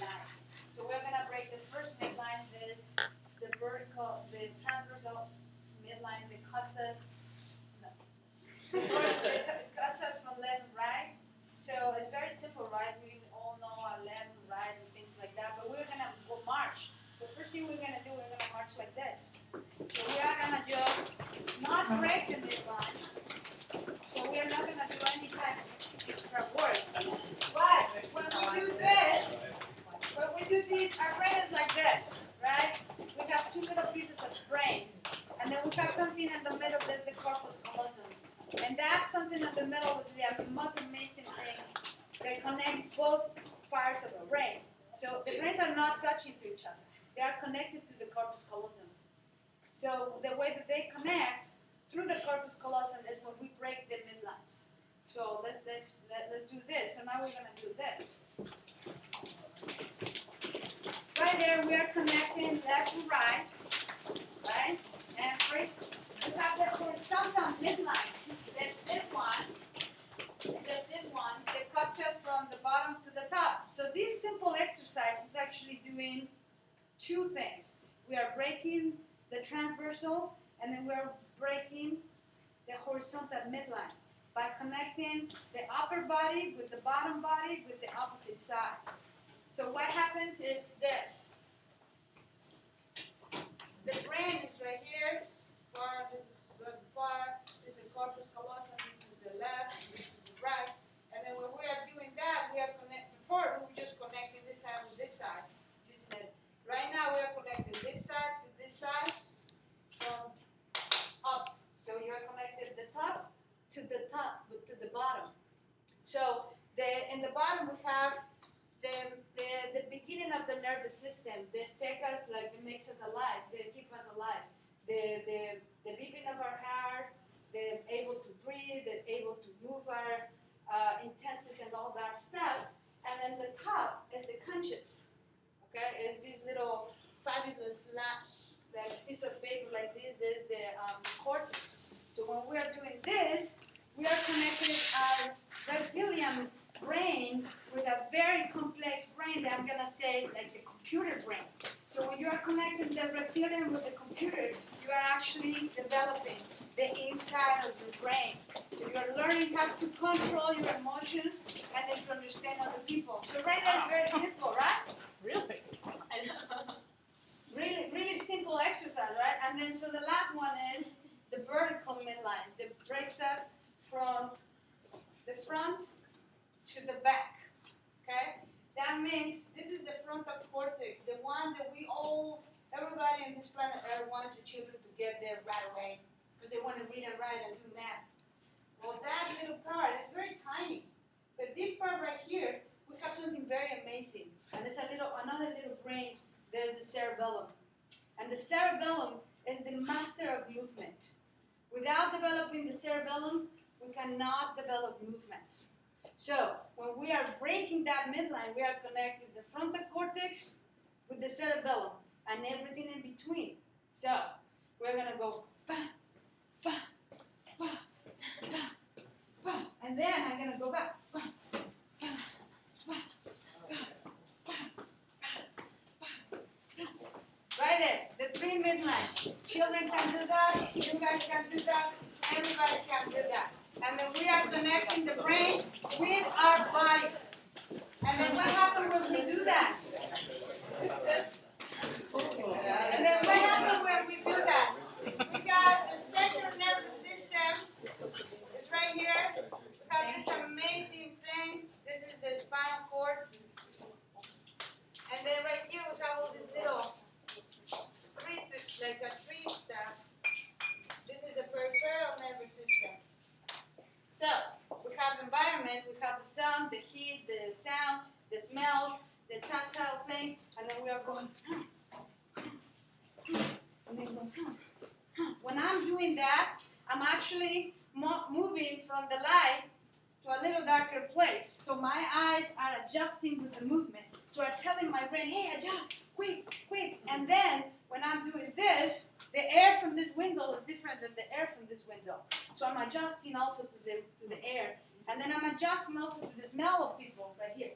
midline. So we're going to break the first midline, is the vertical, the transversal midline that cuts us, it cuts us from left and right. So it's very simple, right? We all know our left and right and things like that, but we're going to go march. The first thing we're going to do, we're going to march like this. So we are going to just not break the midline. So we are not going to do any kind of extra work. But when we do this, our brain is like this, right? We have two little pieces of brain. And then we have something in the middle that's the corpus callosum. And that something in the middle is the most amazing thing that connects both parts of the brain. So the brains are not touching to each other. They are connected to the corpus callosum. So the way that they connect through the corpus callosum is when we break the midlines. So let's do this. So now we're going to do this. Right there, we are connecting left to right, right? And break. We have the horizontal midline. That's this one. That's this one that cuts us from the bottom to the top. So this simple exercise is actually doing two things. We are breaking the transversal, and then we're breaking the horizontal midline by connecting the upper body with the bottom body with the opposite sides. So what happens is this. The brain is right here. This is corpus callosum, this is the left, this is the right. And then when we are doing that, we are connecting. Before we were just connecting this side with this side, using it. Right now we are connecting this side to this side from up. So you are connected the top to the bottom. So in the bottom we have the beginning of the nervous system. They take us, like, it makes us alive. They keep us alive. The beating of our heart, they're able to breathe, they're able to move our intestines and all that stuff. And then the top is the conscious. Okay, it's this little fabulous that piece of paper like this is the cortex. So when we are doing this, we are connecting our reptilian brain with a very complex brain that I'm going to say like the computer brain. So when you are connecting the reptilian with the computer, you are actually developing the inside of your brain. So you are learning how to control your emotions and then to understand other people. So right now it's very simple, right? Really? Really simple exercise, right? And then so the last one is the vertical midline that breaks us from the front to the back, okay? That means this is the frontal cortex, the one that everybody on this planet Earth wants the children to get there right away because they want to read and write and do math. Well, that little part is very tiny, but this part right here, we have something very amazing, and it's another little brain. There's the cerebellum, and the cerebellum is the master of movement. Without developing the cerebellum, we cannot develop movement. So when we are breaking that midline, we are connecting the frontal cortex with the cerebellum and everything in between. So we're going to go ba, ba, ba, ba, ba. And then I'm going to go back. Ba, ba, ba, ba, ba, ba, ba, ba. Right there, the three midlines. Children can do that, you guys can do that, everybody can do that. And then we are connecting the brain with our body. And then what happens when we do that? And then what happens when we do that? We got the central nervous system. It's right here. It's got this amazing thing. This is the spinal cord. And then right here we have all these little like a tree stuff. This is the peripheral nervous system. So, we have the environment, we have the sound, the heat, the sound, the smells, the tactile thing, and then we are going, and then going, When I'm doing that, I'm actually moving from the light to a little darker place. So my eyes are adjusting with the movement. So I'm telling my brain, hey, adjust, quick, quick. And then when I'm doing this, the air from this window is different than the air from this window. So I'm adjusting also to the air. And then I'm adjusting also to the smell of people right here.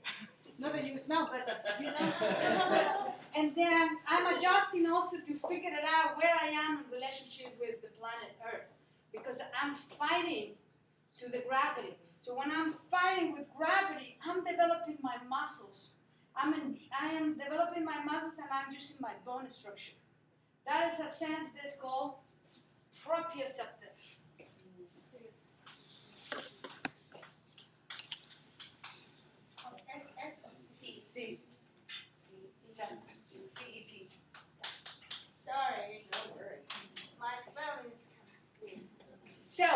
Not that you smell, but you know. And then I'm adjusting also to figure it out where I am in relationship with the planet Earth, because I'm fighting to the gravity. So when I'm fighting with gravity, I'm developing my muscles. I am developing my muscles and I'm using my bone structure. That is a sense that's called proprioceptive. C. CEP. Sorry, no worries. My spelling is kind of weird. So,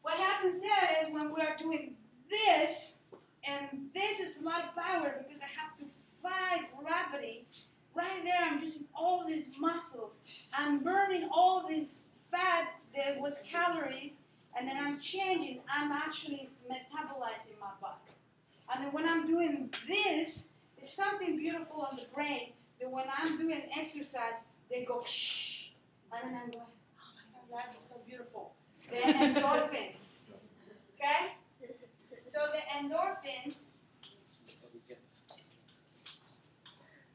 what happens there is when we are doing this, and this is a lot of power because I have to fight gravity. Right there, I'm using all these muscles. I'm burning all this fat that was calorie, and then I'm changing. I'm actually metabolizing my body. And then when I'm doing this, it's something beautiful on the brain that when I'm doing exercise, they go shh. And then I'm going, oh my God, that is so beautiful. The endorphins. Okay? So the endorphins,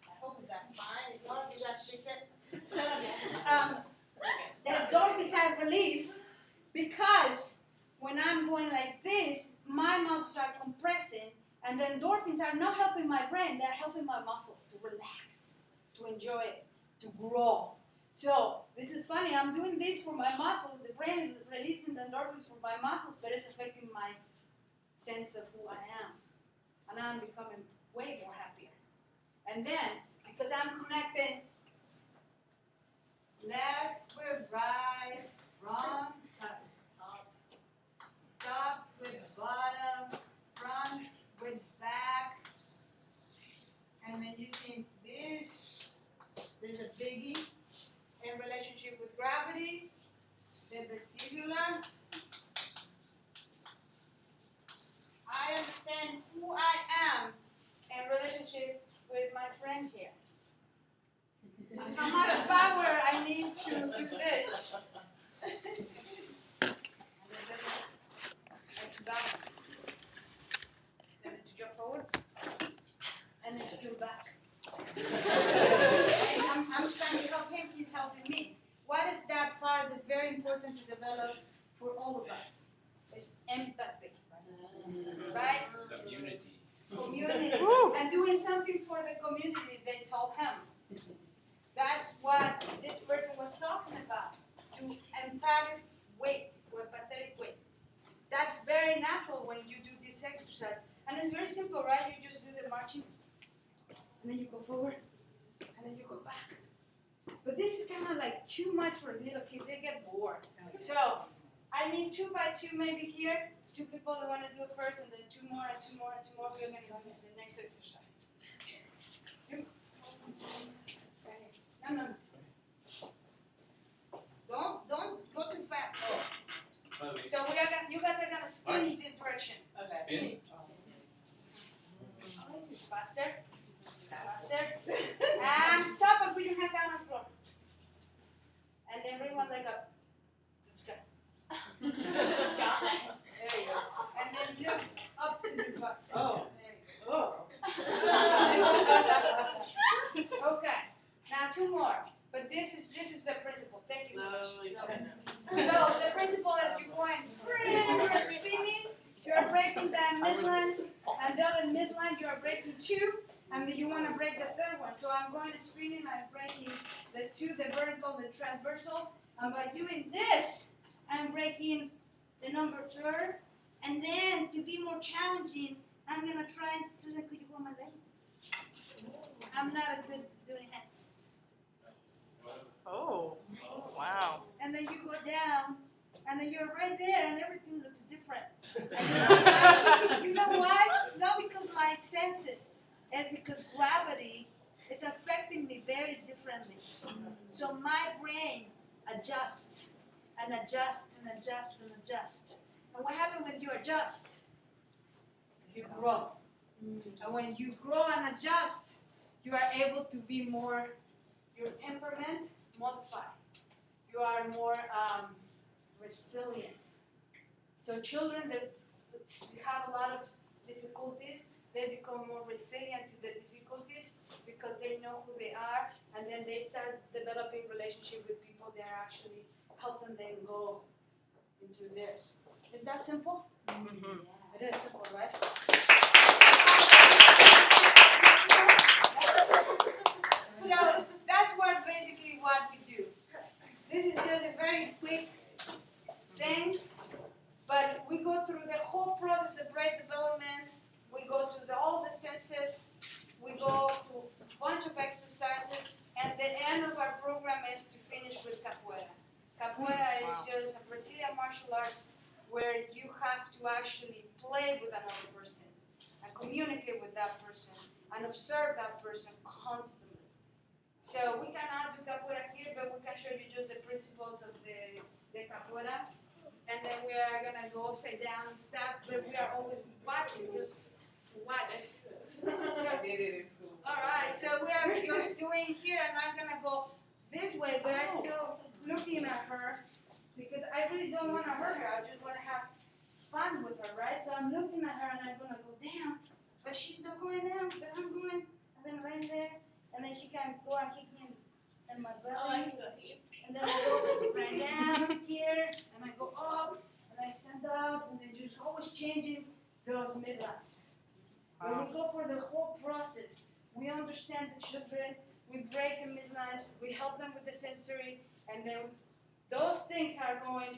I hope that's fine. If not, you guys fix it. The endorphins are released because when I'm going like this, my muscles are compressing, and the endorphins are not helping my brain, they're helping my muscles to relax, to enjoy it, to grow. So, this is funny, I'm doing this for my muscles, the brain is releasing the endorphins for my muscles, but it's affecting my sense of who I am. And I'm becoming way more happier. And then, because I'm connecting left with right, front, top with bottom, front with back, and then using this, there's a biggie in relationship with gravity, the vestibular. I understand who I am in relationship with my friend here. And how much power I need to do this. Balance. Then to jump forward, and then to jump back. And I'm trying to help him, he's helping me. What is that part that's very important to develop for all of us? It's empathy. Right? Community. Community. And doing something for the community, they told him. That's what this person was talking about. To empathic weight, or empathetic weight. That's very natural when you do this exercise. And it's very simple, right? You just do the marching, and then you go forward, and then you go back. But this is kind of like too much for little kids. They get bored. So I need 2 by 2 maybe here. 2 people that want to do it first, and then 2 more, and 2 more, and 2 more. We're going to go into the next exercise. No. Don't go too fast. Oh. So you guys are gonna spin in this direction. Okay. Spin. Faster. And stop and put your hand down on the floor. And then bring one leg up. Sky. There you go. And then look up to your butt. Oh. There you go. Okay. Now 2 more. But this is the principle. Thank you so much. So the principle is you're going, you're spinning, you're breaking that midline, and the other midline you are breaking 2, and then you want to break the 3rd one. So I'm going to spinning, I'm breaking the 2, the vertical, the transversal, and by doing this, I'm breaking the number 3rd, and then to be more challenging, I'm going to try, Susan, could you hold my leg? I'm not a good doing handstands. Oh, wow. And then you go down, and then you're right there, and everything looks different. You know why? Not because my senses, it's because gravity is affecting me very differently. So my brain adjusts, and adjusts, and adjusts, and adjusts. And what happens when you adjust? You grow. And when you grow and adjust, you are able to be more, your temperament modified. You are more resilient. So children that have a lot of difficulties, they become more resilient to the difficulties because they know who they are, and then they start developing relationship with people that are actually helping them go into this. Is that simple? Mm-hmm. It is simple, right? So that's basically what we do. This is just a very quick thing, but we go through the whole process of brain development. We go through all the senses. We go through a bunch of exercises, and the end of our program is to finish with capoeira. Capoeira is just a Brazilian martial arts where you have to actually play with another person and communicate with that person and observe that person constantly. So we cannot do capoeira here, but we can show you just the principles of the capoeira. And then we are going to go upside down and stuff, but we are always watching, just watch it. All right, so we are just doing here, and I'm going to go this way, but I'm still looking at her because I really don't want to hurt her. I just want to have fun with her, right? So I'm looking at her, and I'm going to go down, but she's not going down, but I'm going, and then right there, and then she can go and kick me in my belly. And then I go right down here, and I go up, and I stand up, and then just always changing those midlines. When we go for the whole process, we understand the children, we break the midlines, we help them with the sensory, and then those things are going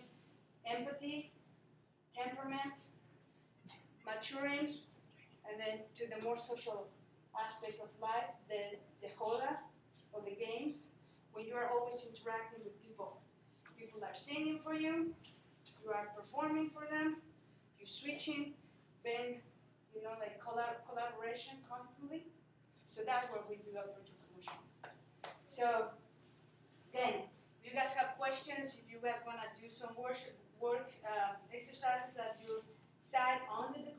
empathy, temperament, maturing, and then to the more social aspect of life, there's the joda, or the games, when you are always interacting with people. People are singing for you, you are performing for them, you're switching, being, like collaboration constantly. So that's what we do at Project Evolution. So, again, if you guys have questions, if you guys want to do some work exercises at your side on the